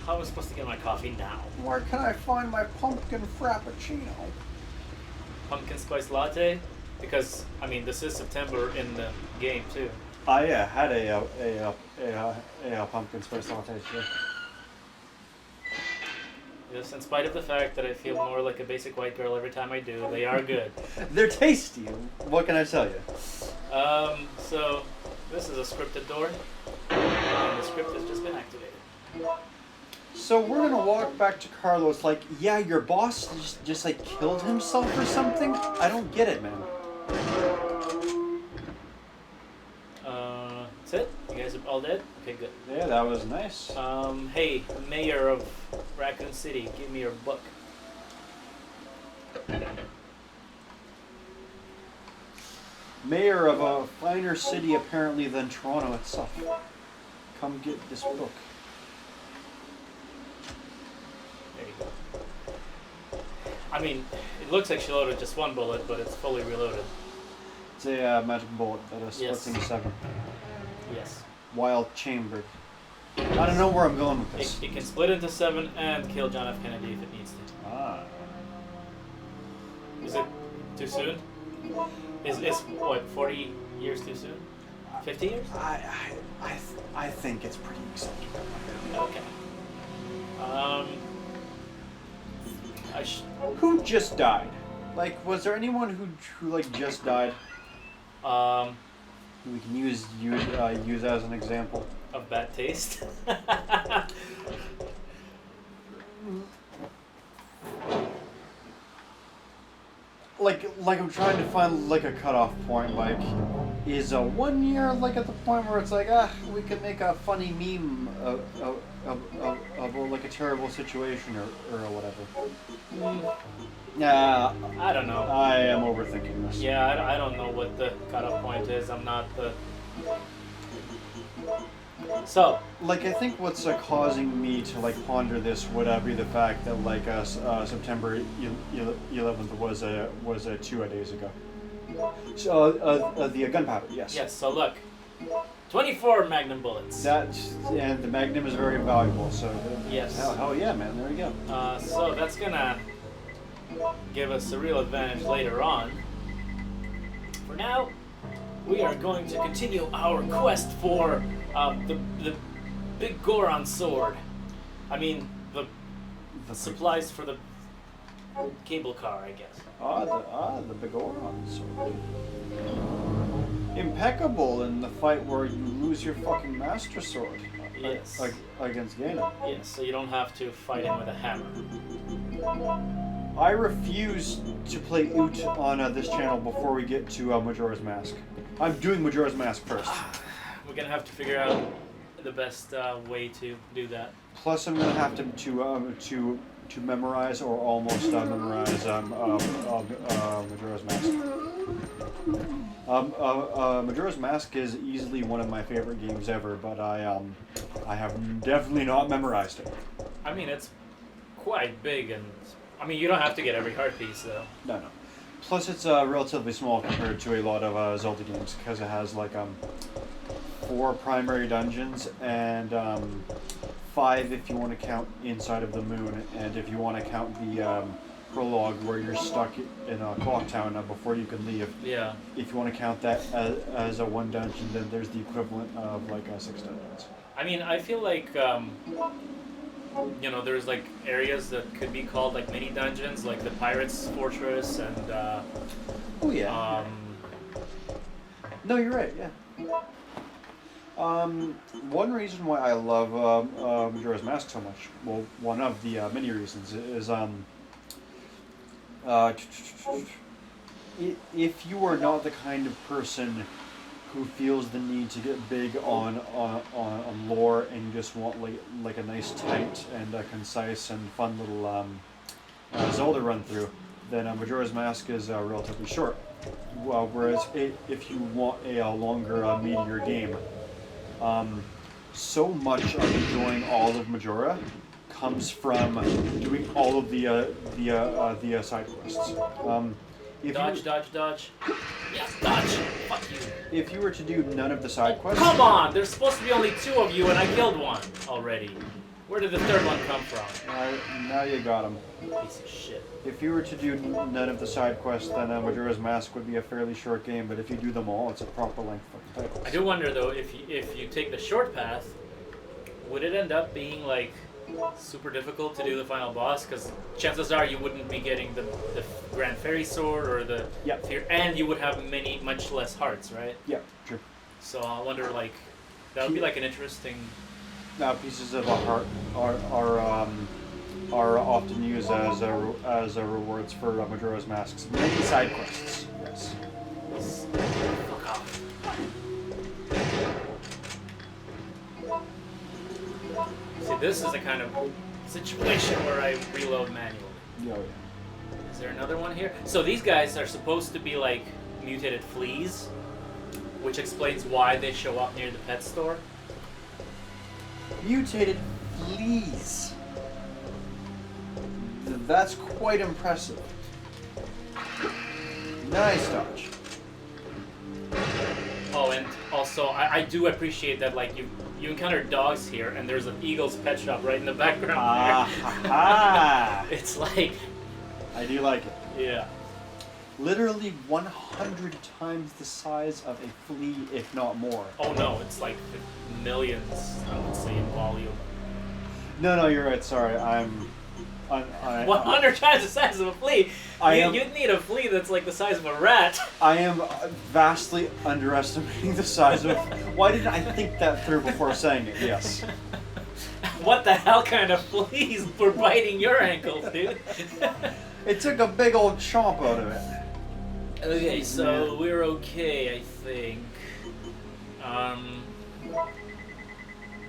How am I supposed to get my coffee now? Where can I find my pumpkin frappuccino? Pumpkin spice latte? Because, I mean, this is September in the game, too. I had a pumpkin spice latte too. Yes, in spite of the fact that I feel more like a basic white girl every time I do, they are good. They're tasty. What can I tell you? So, this is a scripted door, and the script has just been activated. So we're gonna walk back to Carlos like, yeah, your boss just like killed himself or something? I don't get it, man. That's it? You guys are all dead? Okay, good. Yeah, that was nice. Hey, mayor of Raccoon City, give me your book. Mayor of a finer city apparently than Toronto itself. Come get this book. There you go. I mean, it looks like she loaded just one bullet, but it's fully reloaded. It's a magic bullet that is Yes. splits into 7. Yes. Wild chambered. I don't know where I'm going with this. It can split into 7 and kill John F. Kennedy if it needs to. Ah. Is it too soon? Is what, 40 years too soon? 50 years? I think it's pretty acceptable. Okay. Who just died? Like, was there anyone who like just died? Who we can use as an example? Of bad taste. Like I'm trying to find like a cutoff point. Like, is a 1 year like at the point where it's like, we could make a funny meme of like a terrible situation or whatever. Yeah, I don't know. I am overthinking this. Yeah, I don't know what the cutoff point is. I'm not the... So, like, I think what's causing me to like ponder this would be the fact that like September 11th was 2 days ago. So the gunpowder, yes. yes, so look. 24 Magnum bullets. And the Magnum is very valuable. So Yes. hell yeah, man. There we go. So that's gonna give us a real advantage later on. For now, we are going to continue our quest for the big Goron sword. I mean, the supplies for the cable car, I guess. The big Oron sword. Impeccable in the fight where you lose your fucking master sword. Yes. Against Ganon. Yes, so you don't have to fight him with a hammer. I refuse to play Oot on this channel before we get to Majora's Mask. I'm doing Majora's Mask first. We're gonna have to figure out the best way to do that. Plus, I'm gonna have to memorize or almost memorize Majora's Mask. Majora's Mask is easily one of my favorite games ever, but I have definitely not memorized it. I mean, it's quite big, and I mean, you don't have to get every heart piece though. No. Plus, it's relatively small compared to a lot of Zelda games because it has like 4 primary dungeons and 5 if you want to count Inside of the Moon, and if you want to count the prologue where you're stuck in a clock town before you can leave. Yeah. If you want to count that as a 1 dungeon, then there's the equivalent of like 6 dungeons. I mean, I feel like there's like areas that could be called like mini dungeons, like the Pirates Fortress and. Oh yeah. No, you're right. Yeah. One reason why I love Majora's Mask so much, well, one of the many reasons is if you are not the kind of person who feels the need to get big on lore and you just want like a nice, tight and concise and fun little Zelda run through, then Majora's Mask is relatively short. Whereas if you want a longer, meatier game, so much of enjoying all of Majora comes from doing all of the side quests. Dodge, dodge, dodge. Yes, dodge. Fuck you. If you were to do none of the side quests... Come on! There's supposed to be only 2 of you, and I killed one already. Where did the 3rd one come from? Now you got him. Piece of shit. If you were to do none of the side quests, then Majora's Mask would be a fairly short game, but if you do them all, it's a proper length of title. I do wonder, though, if you take the short path, would it end up being, like, super difficult to do the final boss? Because chances are you wouldn't be getting the Grand Fairy Sword or the... Yep. And you would have much less hearts, right? Yeah, true. So I wonder, like, that would be, like, an interesting... Now, pieces of a heart are often used as rewards for Majora's Mask's many side quests. Yes. Fuck off. See, this is the kind of situation where I reload manually. Oh, yeah. Is there another one here? So these guys are supposed to be like mutated fleas, which explains why they show up near the pet store. Mutated fleas. That's quite impressive. Nice dodge. Oh, and also I do appreciate that, like, you encounter dogs here, and there's an Eagle's pet shop right in the background there. It's like... I do like it. Yeah. Literally 100 times the size of a flea, if not more. Oh no, it's like millions, I would say, in volume. No, you're right. Sorry, I'm 100 times the size of a flea? You'd need a flea that's like the size of a rat. I am vastly underestimating the size of... Why didn't I think that through before saying it? Yes. What the hell kind of fleas were biting your ankles, dude? It took a big old chomp out of it. Okay, so we're okay, I think.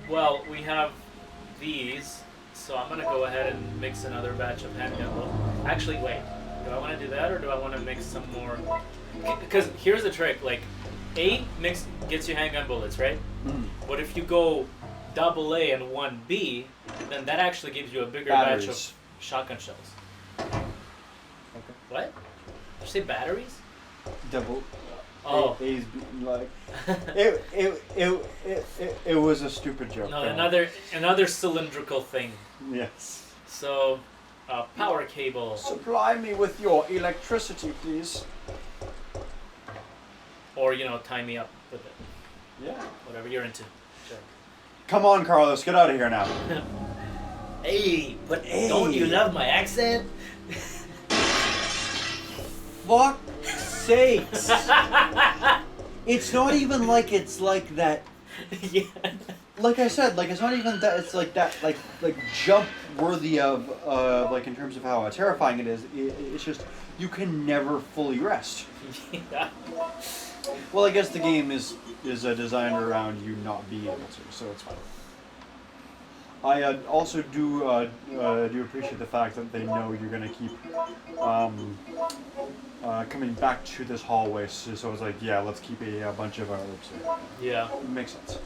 Well, we have these, so I'm gonna go ahead and mix another batch of handgun bullets. Actually, wait. Do I want to do that, or do I want to mix some more? Because here's the trick: like, A mix gets you handgun bullets, right? But if you go double A and 1B, then that actually gives you a bigger batch of shotgun shells. Okay. What? Did you say batteries? Double. Oh. A's like it was a stupid joke. No, another cylindrical thing. Yes. So, power cable. Supply me with your electricity, please. Or, tie me up with it. Yeah. Whatever you're into. Sure. Come on, Carlos, get out of here now. Hey, but don't you love my accent? Fuck sakes. It's not even like it's like that. Yeah. Like I said, like it's not even that. It's like that, like jump worthy of, like in terms of how terrifying it is. It's just you can never fully rest. Yeah. Well, I guess the game is designed around you not being able to, so it's fine. I also do appreciate the fact that they know you're gonna keep coming back to this hallway, so it's like, yeah, let's keep a bunch of orbs here. Yeah. It makes sense.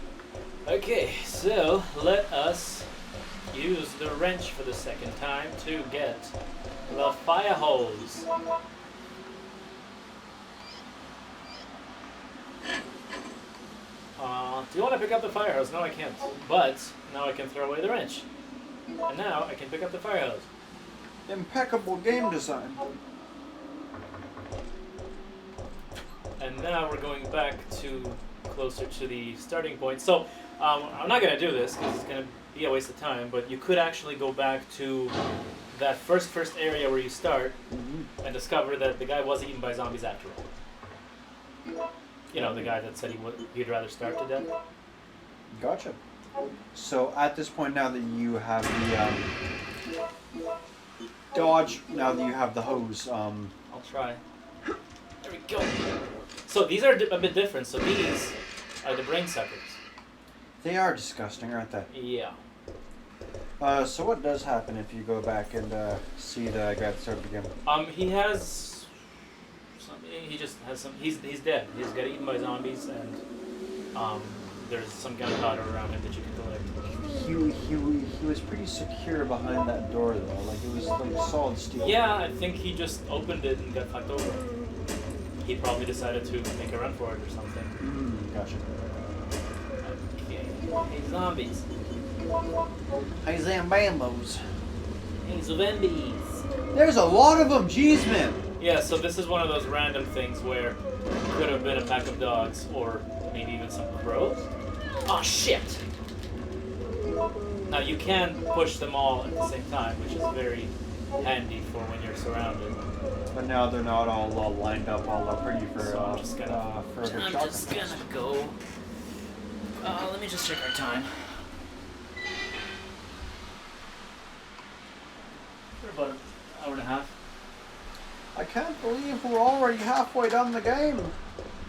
Okay, so let us use the wrench for the second time to get the fire hose. Do you want to pick up the fire hose? No, I can't. But now I can throw away the wrench. And now I can pick up the fire hose. Impeccable game design. And now we're going back to closer to the starting point. So I'm not going to do this because it's going to be a waste of time, but you could actually go back to that first area where you start and discover that the guy was eaten by zombies after all. You know, the guy that said he'd rather starve to death. Gotcha. So at this point, now that you have the dodge, now that you have the hose, I'll try. There we go. So these are a bit different. So these are the brain suckers. They are disgusting, aren't they? Yeah. So what does happen if you go back and see the guy that started the game? He has. He just has some. He's dead. He's got eaten by zombies, and there's some gunpowder around him that you can collect. he was pretty secure behind that door though. Like it was like solid steel. Yeah, I think he just opened it and got fucked over. He probably decided to make a run for it or something. Gotcha. Okay. Hey, zombies. Hey, Zambambos. Hey, zombies. There's a lot of them. Jeez, man. Yeah, so this is one of those random things where it could have been a pack of dogs or maybe even some crows. Oh shit! Now you can push them all at the same time, which is very handy for when you're surrounded. But now they're not all lined up all pretty for So I'm just gonna go. Let me just check our time. We're about an hour and a half. I can't believe we're already halfway done the game.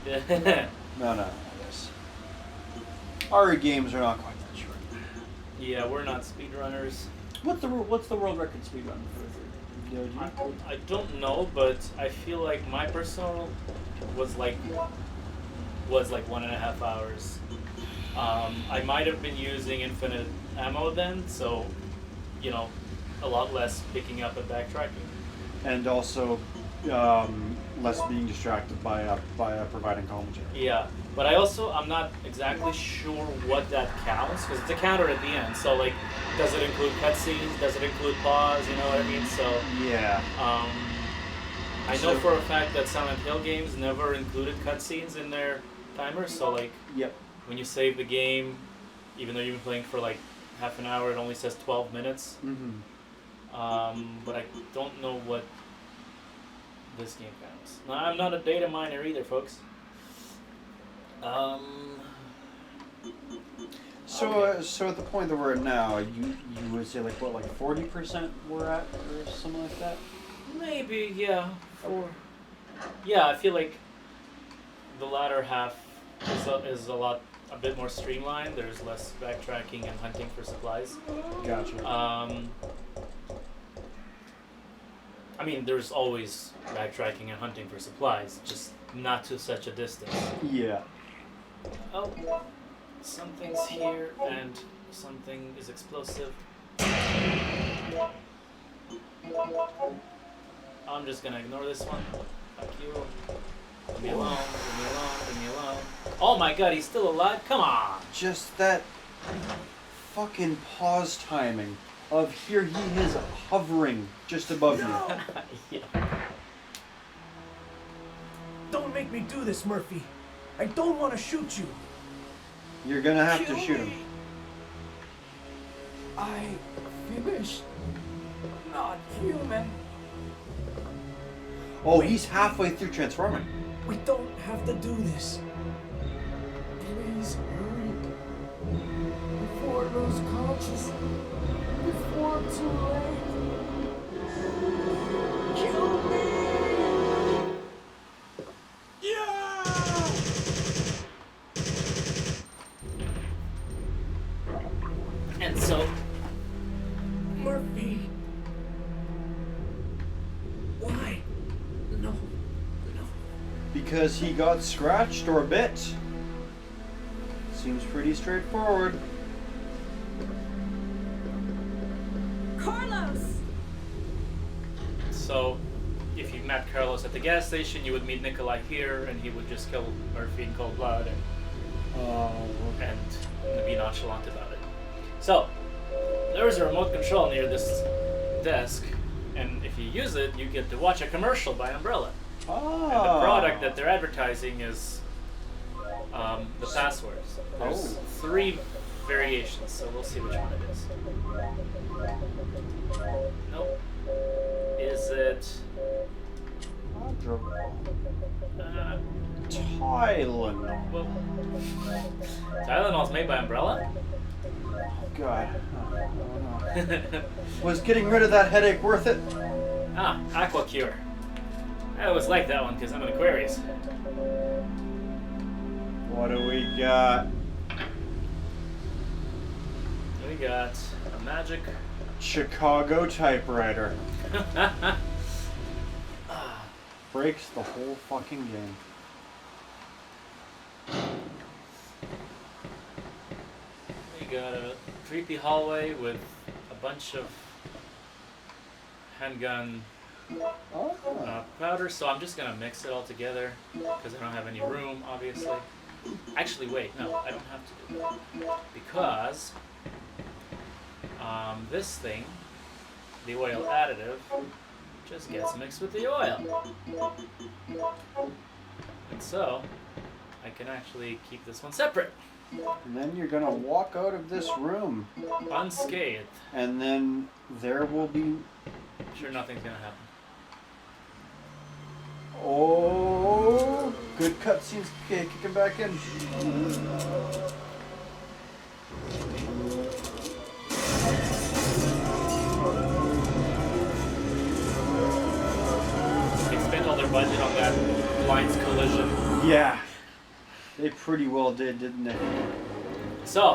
Yeah. No, I guess. Our games are not quite that short. Yeah, we're not speedrunners. What's the world record speed run for the I don't know, but I feel like my personal was like 1.5 hours. I might have been using infinite ammo then, so a lot less picking up and backtracking. And also less being distracted by providing commentary. Yeah, but I'm not exactly sure what that counts, because it's a counter at the end. So like, does it include cutscenes? Does it include pause? You know what I mean? So yeah. I know for a fact that Silent Hill games never included cutscenes in their timers. So like, yep. When you save the game, even though you've been playing for like half an hour, it only says 12 minutes. Mm-hmm. But I don't know what this game counts. No, I'm not a data miner either, folks. So at the point that we're at now, you would say like 40% we're at or something like that? Maybe, yeah. Yeah, I feel like the latter half is a bit more streamlined. There's less backtracking and hunting for supplies. Gotcha. I mean, there's always backtracking and hunting for supplies, just not to such a distance. Yeah. Oh, something's here and something is explosive. I'm just gonna ignore this one. Fuck you. Leave me alone, leave me alone, leave me alone. Oh my god, he's still alive? Come on! Just that fucking pause timing of here he is hovering just above you. Yeah. Don't make me do this, Murphy. I don't want to shoot you. You're gonna have to shoot him. I finished. Not human. Oh, he's halfway through transforming. We don't have to do this. Please hurry. Before I lose consciousness. Before it's too late. Kill me! Yeah! And so, Murphy. Why? No. Because he got scratched or bit. Seems pretty straightforward. Carlos! So, if you met Carlos at the gas station, you would meet Nikolai here, and he would just kill Murphy in cold blood and be nonchalant about it. So, there is a remote control near this desk, and if you use it, you get to watch a commercial by Umbrella. Oh. And the product that they're advertising is the passwords. There's 3 variations, so we'll see which one it is. Nope. Is it Tylenol. well, Tylenol's made by Umbrella? God. Oh, no. Was getting rid of that headache worth it? Aquacure. I always like that one because I'm an Aquarius. What do we got? We got a magic. Chicago typewriter. Breaks the whole fucking game. We got a creepy hallway with a bunch of handgun powder, so I'm just gonna mix it all together because I don't have any room, obviously. Actually, wait, no, I don't have to do that because this thing, the oil additive, just gets mixed with the oil, and so I can actually keep this one separate, And then you're gonna walk out of this room, unscathed. and then there will be. Sure, nothing's gonna happen. Oh, good cutscenes kicking back in. They spent all their budget on that lines collision. Yeah, they pretty well did, didn't they? So,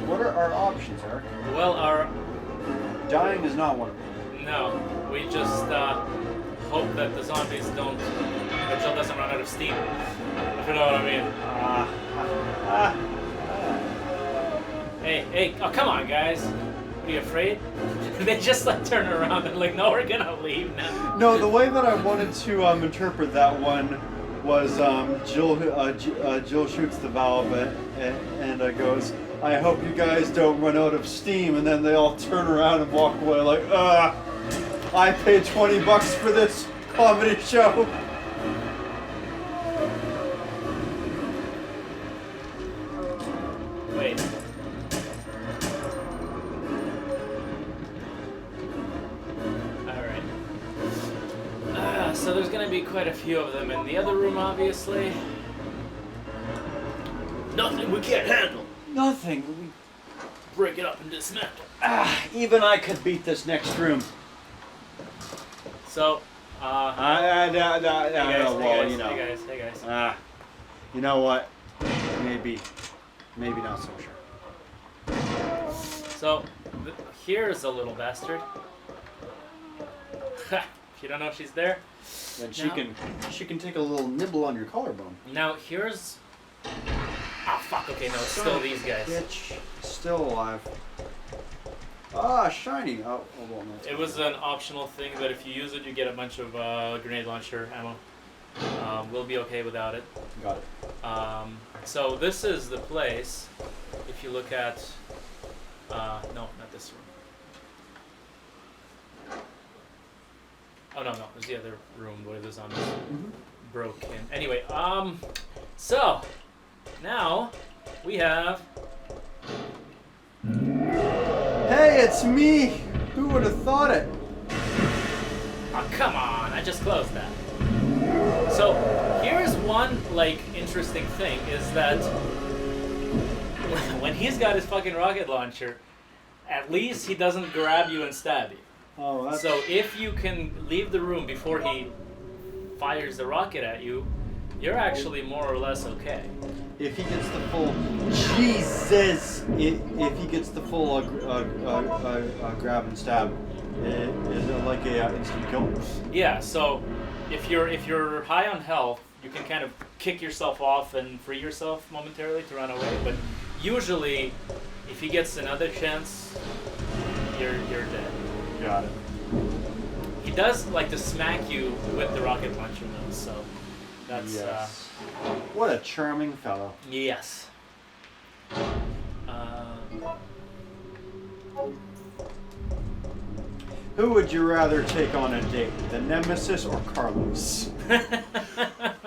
What are our options, Eric? well, Dying is not one of them. no, we just hope that the zombies don't, that Jill doesn't run out of steam. If you know what I mean. Hey, oh come on, guys. What are you afraid? They just like turn around and like, no, we're gonna leave now. No, the way that I wanted to interpret that one was Jill shoots the valve and goes, I hope you guys don't run out of steam, and then they all turn around and walk away like, I paid $20 for this comedy show. Wait. Alright. So there's gonna be quite a few of them in the other room, obviously. Nothing we can't handle. Nothing. Break it up and dismantle. Even I could beat this next room. So, Well, you know. Hey guys. You know what? Maybe not so sure. So, here's a little bastard. If you don't know she's there. Then Now- she can take a little nibble on your collarbone. Now, here's... Ah, fuck, okay, no, it's still these guys. Bitch, still alive. Shiny. Oh, well, no. It was an optional thing that if you use it, you get a bunch of grenade launcher ammo. We'll be okay without it. Got it. So this is the place. If you look at... no, not this room. Oh, no, it's the other room where the zombies broke in. Anyway, so... Now, we have... Hey, it's me! Who would have thought it? Oh, come on, I just closed that. So, here's one, like, interesting thing, is that when he's got his fucking rocket launcher, at least he doesn't grab you and stab you. Oh, that's... So, if you can leave the room before he fires the rocket at you, you're actually more or less okay. If he gets the full... Jesus! If he gets the full grab and stab, is it like a instant kill? Yeah, so if you're high on health, you can kind of kick yourself off and free yourself momentarily to run away. But usually, if he gets another chance, you're dead. Got it. He does like to smack you with the rocket launcher though, so that's Yes. What a charming fellow. yes. Who would you rather take on a date, the Nemesis or Carlos?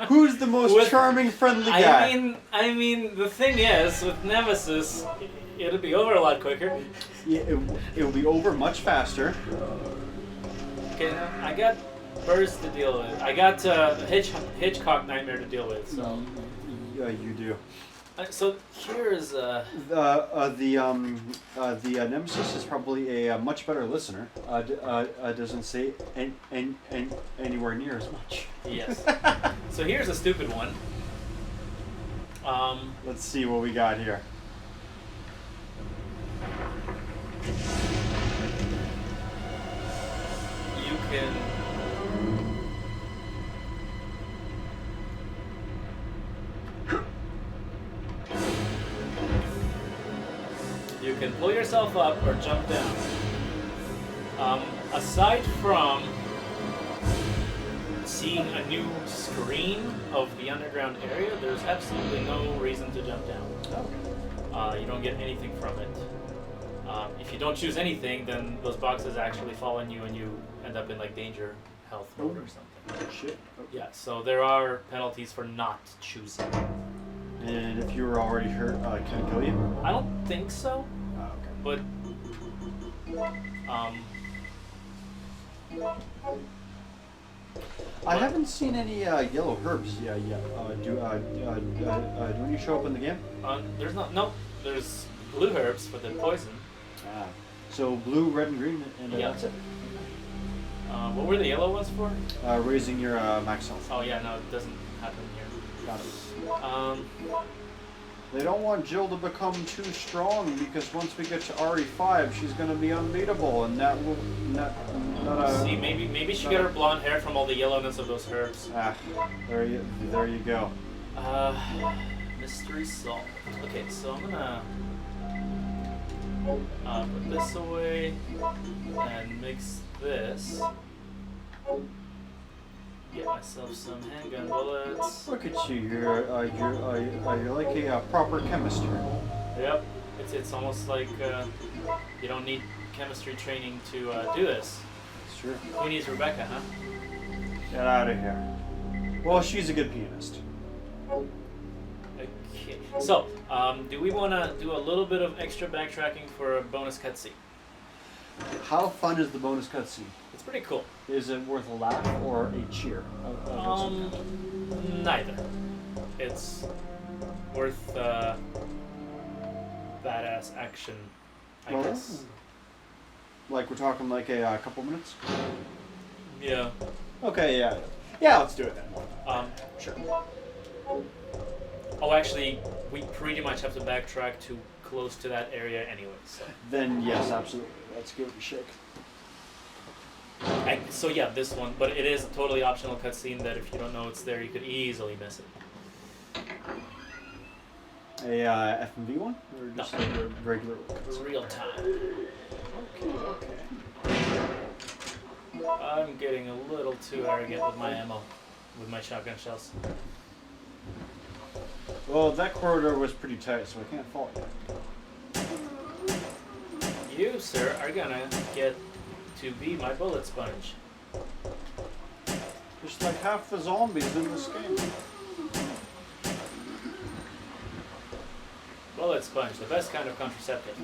Who's the most charming, friendly guy? I mean, the thing is, with Nemesis, it'll be over a lot quicker. Yeah, it will be over much faster. Okay, now I got Birds to deal with. I got Hitchcock Nightmare to deal with. So, Yeah, you do. so here's The Nemesis is probably a much better listener. Doesn't say anywhere near as much. yes. So here's a stupid one. Let's see what we got here. You can. pull yourself up or jump down. Aside from seeing a new screen of the underground area, there's absolutely no reason to jump down. Okay. You don't get anything from it. If you don't choose anything, then those boxes actually fall on you and you end up in like danger health mode or something. Shit. Okay. Yeah, so there are penalties for not choosing. And if you were already hurt, can it kill you? I don't think so, Oh, okay. but I haven't seen any yellow herbs yet. Do any show up in the game? there's there's blue herbs for the poison. Ah. So blue, red, and green, and Yeah. that's it. What were the yellow ones for? Raising your max health. Oh yeah, no, it doesn't happen here. Got it. They don't want Jill to become too strong because once we get to RE5, she's going to be unbeatable, and that will not See, maybe she got her blonde hair from all the yellowness of those herbs. Ah, there you go. Mystery solved. Okay, so I'm gonna put this away and mix this. Get myself some handgun bullets. Look at you. You're like a proper chemist here. Yep, it's almost like you don't need chemistry training to do this. Sure. Queenie's Rebecca, huh? Get out of here. Well, she's a good pianist. Okay. So, do we want to do a little bit of extra backtracking for a bonus cutscene? How fun is the bonus cutscene? It's pretty cool. Is it worth a laugh or a cheer? Neither. It's worth badass action, I Well, guess. Like we're talking like a couple minutes? Yeah. Okay, yeah. Yeah, let's do it then. Sure. Oh, actually, we pretty much have to backtrack to close to that area anyway, so. Then yes, absolutely. Let's give it a shake. So yeah, this one, but it is a totally optional cutscene that if you don't know it's there, you could easily miss it. A FMV one? Or just a regular one? It's real time. Okay. I'm getting a little too arrogant with my ammo, with my shotgun shells. Well, that corridor was pretty tight, so I can't fault you. You, sir, are gonna get to be my bullet sponge. Just like half the zombies in this game. Bullet sponge, the best kind of contraceptive.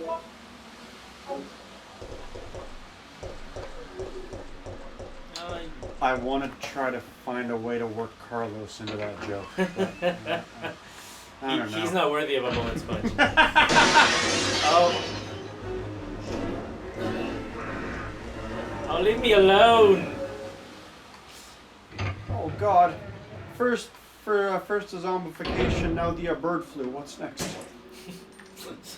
I want to try to find a way to work Carlos into that joke. But, I don't know. He's not worthy of a bullet sponge. Oh, leave me alone. Oh God! First a zombification, now the bird flu. What's next?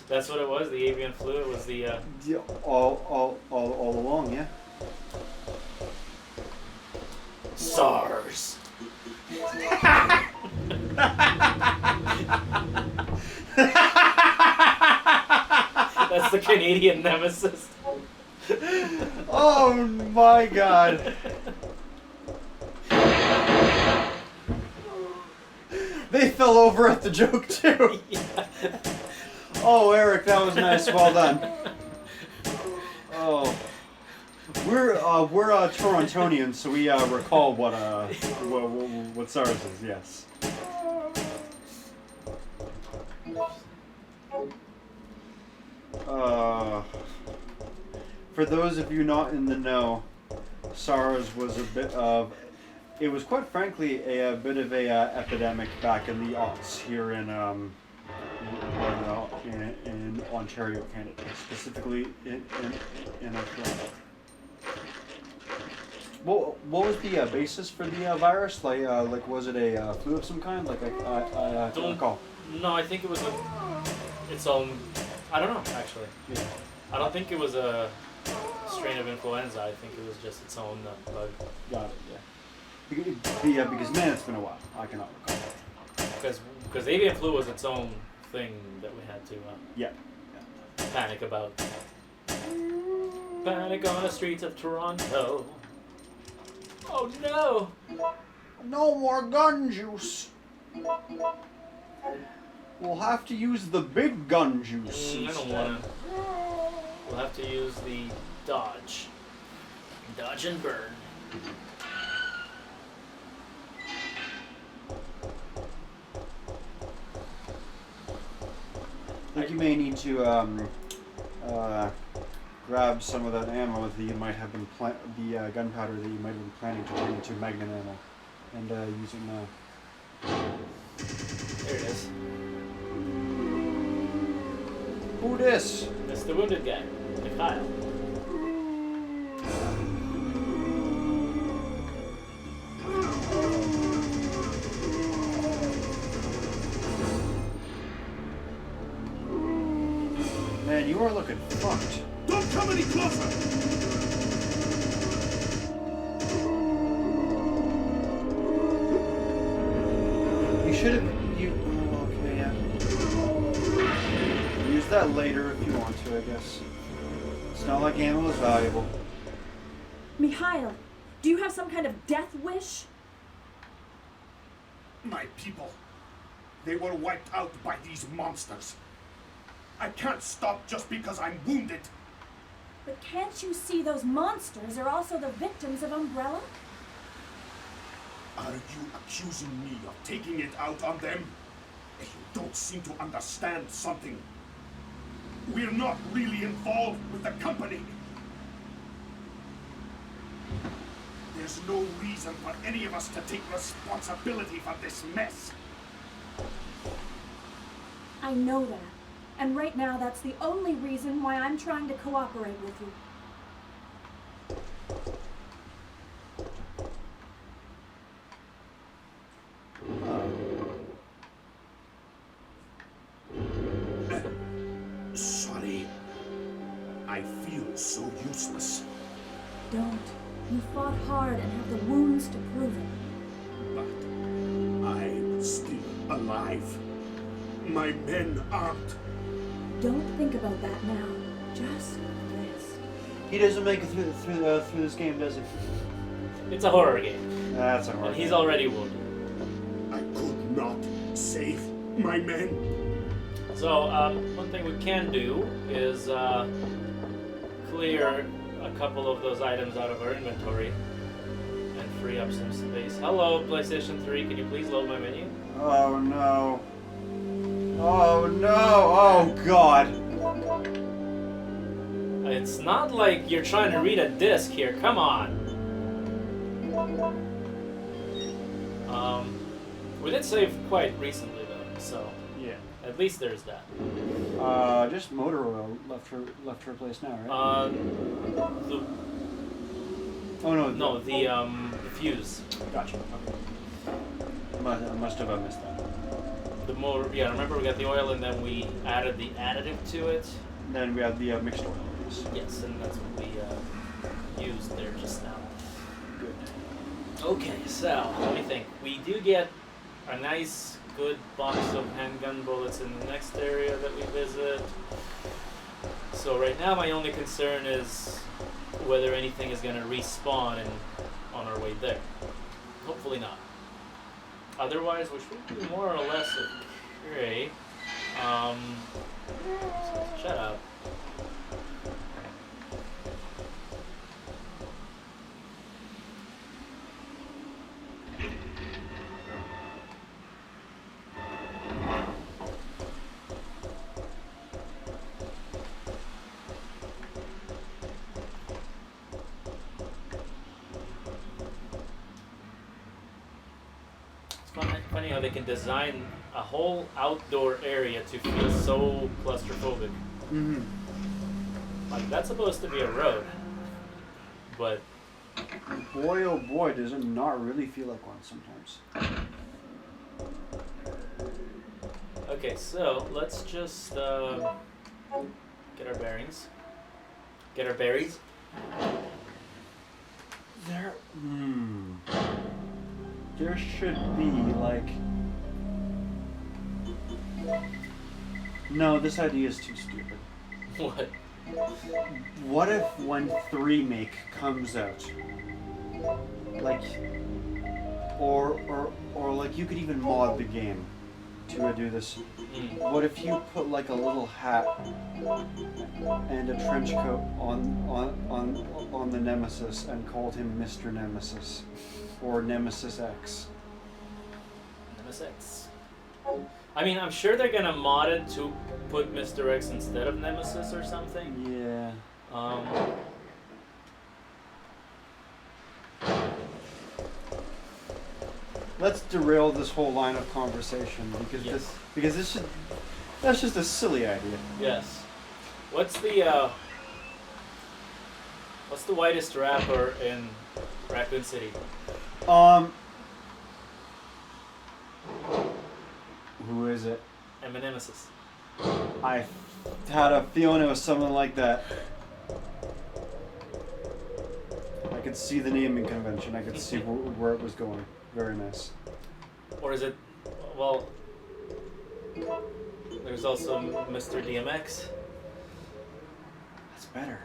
That's what it was. The avian flu. It was the. Yeah, all along, yeah. SARS. That's the Canadian nemesis. Oh my God! They fell over at the joke too. Yeah. Oh, Eric, that was nice. Well done. Oh, we're Torontonians, so we recall what SARS is. Yes. For those of you not in the know, SARS was a bit of. It was quite frankly a bit of a epidemic back in the aughts here in Ontario, Canada, specifically in Toronto. What was the basis for the virus? Like was it a flu of some kind? Like I don't recall. No, I think it was its own. I don't know actually. Yeah. I don't think it was a strain of influenza. I think it was just its own bug. Got it. Yeah. Because man, it's been a while. I cannot recall. Because avian flu was its own thing that we had to. Yeah. panic about. Panic on the streets of Toronto. Oh no! No more gun juice. We'll have to use the big gun juice. I don't wanna. We'll have to use the dodge. Dodge and burn. I think you may need to grab some of that ammo that you might have been the gunpowder that you might have been planning to turn into magnet ammo, and use it now. There it is. Who this? That's the wounded guy, Mikhail. Man, you are looking fucked. Don't come any closer! You should have. Okay, yeah. Use that later if you want to, I guess. It's not like ammo is valuable. Mikhail, do you have some kind of death wish? My people, they were wiped out by these monsters. I can't stop just because I'm wounded. But can't you see those monsters are also the victims of Umbrella? Are you accusing me of taking it out on them? You don't seem to understand something. We're not really involved with the company. There's no reason for any of us to take responsibility for this mess. I know that. And right now, that's the only reason why I'm trying to cooperate with you. Sorry. I feel so useless. Don't. You fought hard and have the wounds to prove it. But I'm still alive. My men aren't. Don't think about that now. Just this. He doesn't make it through this game, does he? It's a horror game. That's a horror And he's game. already wounded. I could not save my men. So, one thing we can do is clear a couple of those items out of our inventory and free up some space. Hello, PlayStation 3, can you please load my menu? Oh no. Oh no. Oh god. It's not like you're trying to read a disc here, come on! We did save quite recently though, so Yeah. at least there's that. Just motor oil left her place now, right? The oh no. No, the fuse. Gotcha. Okay. I must have missed that. The motor, yeah, remember we got the oil and then we added the additive to it? And then we have the mixed oil. Yes, and that's what we used there just now. Good. Okay, so, let me think. We do get a nice, good box of handgun bullets in the next area that we visit. So right now my only concern is whether anything is going to respawn on our way there. Hopefully not. Otherwise, we should be more or less okay. Shut up. Funny how they can design a whole outdoor area to feel so claustrophobic. Mm-hmm. Like, that's supposed to be a road. But, Boy, oh boy, does it not really feel like one sometimes. okay, so let's just get our bearings. Get our berries. There should be, like... No, this idea is too stupid. What? What if when 3 make comes out, like, or like you could even mod the game to do this. What if you put like a little hat and a trench coat on the Nemesis and called him Mr. Nemesis or Nemesis X? Nemesis. I mean, I'm sure they're gonna mod it to put Mr. X instead of Nemesis or something. Yeah. Let's derail this whole line of conversation because that's just a silly idea. Yes. What's the whitest rapper in Raccoon City? Who is it? Nemesis. I had a feeling it was something like that. I could see the naming convention. I could see where it was going. Very nice. Or is it? Well, there's also Mr. DMX. That's better.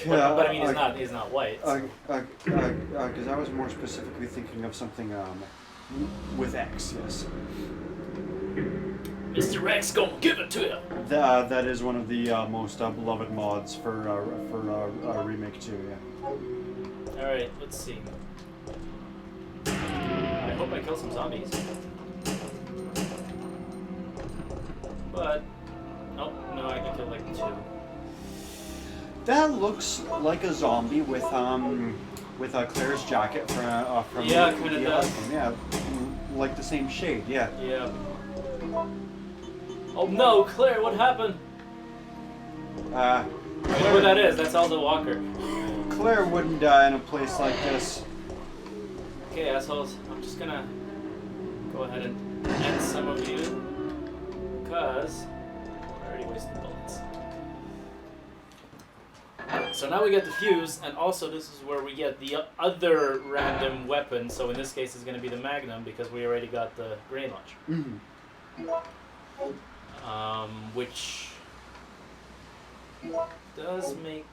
But I mean, he's not white. Because I was more specifically thinking of something with X. Yes. Mr. X gonna give it to you. That is one of the most beloved mods for Remake 2. Yeah. All right, let's see. I hope I kill some zombies. But oh no, I can kill like 2. That looks like a zombie with Claire's jacket from yeah, kind of the does. album. Yeah, like the same shade. Yeah. Yeah. Oh no, Claire, what happened? I know what that is. That's Aldo Walker. Claire wouldn't die in a place like this. Okay, assholes. I'm just gonna go ahead and end some of you, because I already wasted bullets. So now we get the fuse, and also this is where we get the other random weapon. So in this case, it's gonna be the Magnum because we already got the grenade launcher. Mm-hmm. Which does make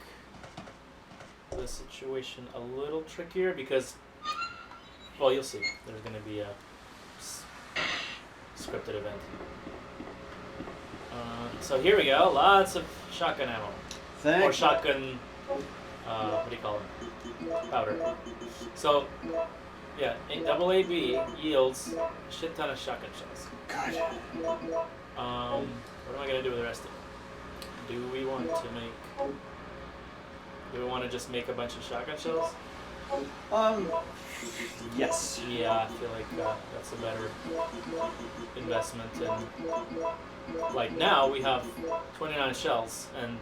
the situation a little trickier because, well, you'll see. There's going to be a scripted event. So here we go. Lots of shotgun ammo. Or shotgun, what do you call it? Powder. So, yeah, double AB yields a shit ton of shotgun shells. Good. What am I going to do with the rest of it? Do we want to just make a bunch of shotgun shells? Yes. Yeah, I feel like that's a better investment. And like now we have 29 shells, and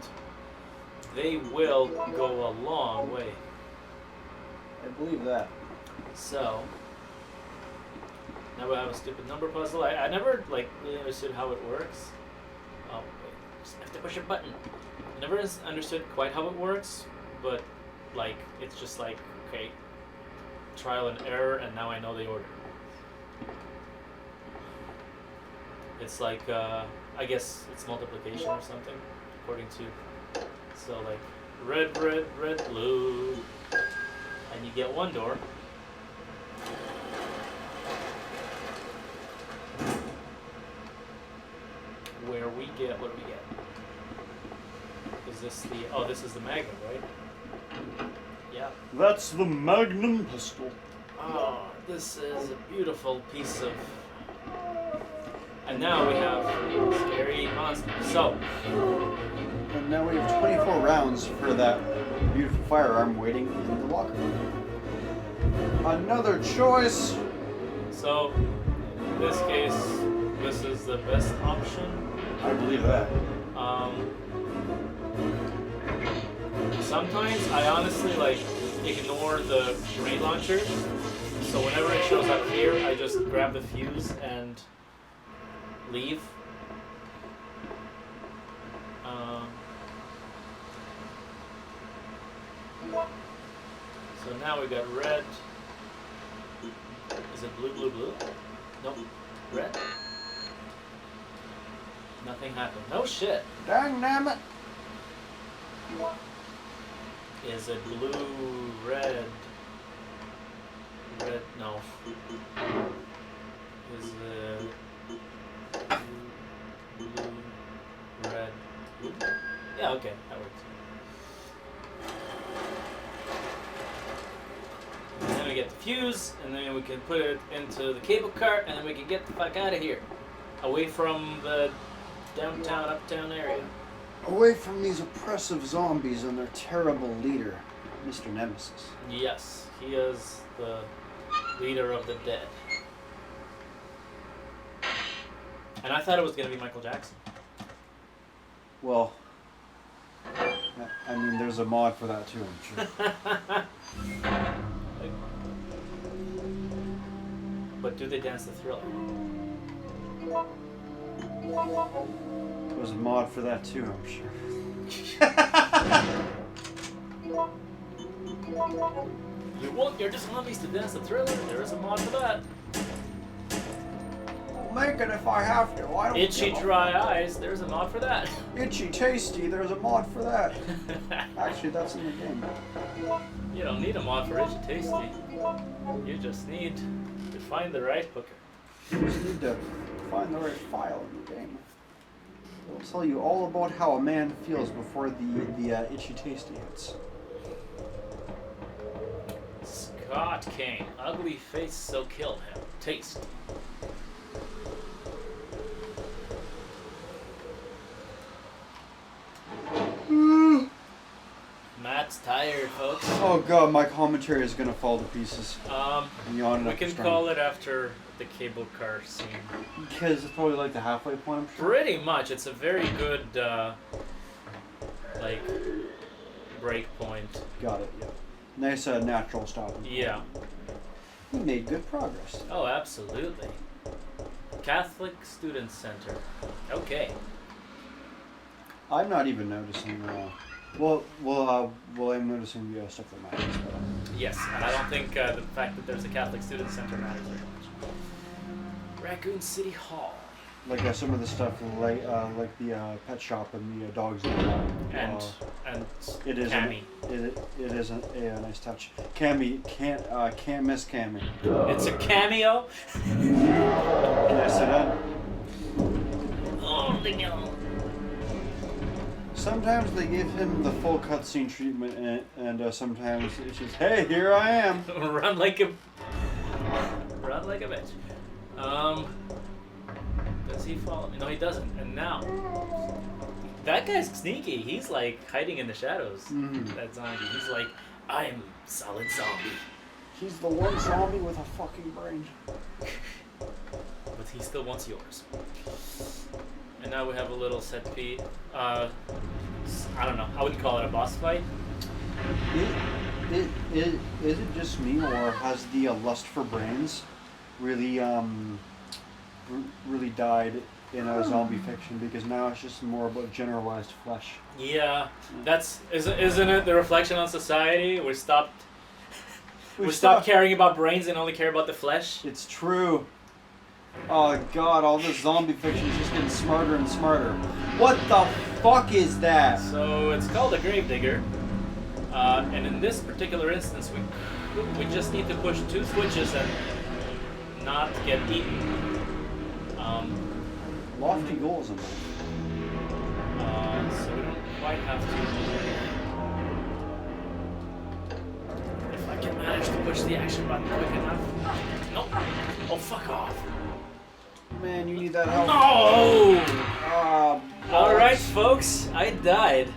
they will go a long way. I believe that. So now we have a stupid number puzzle. I never like really understood how it works. Oh wait, just have to push a button. I never understood quite how it works, but like it's just like okay, trial and error, and now I know the order. It's like I guess it's multiplication or something, according to. So like red, red, red, blue, and you get one door. Where we get, what do we get? Is this the, oh, this is the Magnum, right? Yeah. That's the Magnum pistol. Oh, this is a beautiful piece of, and now we have scary monsters. So, And now we have 24 rounds for that beautiful firearm waiting in the locker room. Another choice. so in this case, this is the best option. I believe that. Sometimes I honestly like ignore the grenade launcher. So whenever it shows up here, I just grab the fuse and leave. So now we got red. Is it blue, blue, blue? Nope. Red. Nothing happened. No shit. Dang nabbit. Is it blue, red? Red, no. Is it blue, red, blue? Yeah, okay, that works. And then we get the fuse, and then we can put it into the cable car, and then we can get the fuck out of here. Away from the downtown, uptown area. Away from these oppressive zombies and their terrible leader, Mr. Nemesis. Yes, he is the leader of the dead. And I thought it was going to be Michael Jackson. Well, I mean, there's a mod for that too, I'm sure. But do they dance the Thriller? There's a mod for that too, I'm sure. You want your zombies to dance the Thriller? There is a mod for that. I'll make it if I have to. I don't Itchy give a Dry Eyes, there's a mod for that. Itchy Tasty, there's a mod for that. Actually, that's in the game. You don't need a mod for Itchy Tasty. You just need to find the right hooker. You just need to find the right file in the game. It'll tell you all about how a man feels before the Itchy Tasty hits. Scott Kane, ugly face so killed him. Taste. Matt's tired, folks. Oh god, my commentary is gonna fall to pieces. I'm yawning We up a can storm. call it after the cable car scene. Because it's probably like the halfway point, I'm sure. Pretty much, it's a very good, like, break point. Got it, yeah. Nice natural stop. Yeah. We made good progress. Oh, absolutely. Catholic Student Center. Okay. I'm not even noticing. I'm noticing the stuff that matters. Yes, and I don't think the fact that there's a Catholic Student Center matters very much. Raccoon City Hall. Like some of the stuff, like the pet shop and the dogs. And it is Cammy. It is a nice touch. Cammy can't miss Cammy. It's a cameo? Yes, Oh, no. Sometimes they give him the full cutscene treatment, and sometimes it's just, hey, here I am. Run like a bitch. Does he follow me? No, he doesn't. And now, that guy's sneaky. He's like hiding in the shadows. Mhm. That zombie. He's like, I'm solid zombie. He's the one zombie with a fucking brain. But he still wants yours. And now we have a little set piece. I don't know. I wouldn't call it a boss fight. Is it just me, or has the lust for brains really really died in zombie fiction? Because now it's just more about generalized flesh. Yeah, isn't it the reflection on society? We stopped stopped- caring about brains and only care about the flesh. It's true. Oh god, all this zombie fiction is just getting smarter and smarter. What the fuck is that? So it's called a gravedigger, and in this particular instance, we just need to push 2 switches and not get eaten. Lofty goals in life. So we don't quite have to. If I can manage to push the action button quick enough. Nope. Oh, fuck off. Man, you need that help. No! Ah, Alright, folks, I died.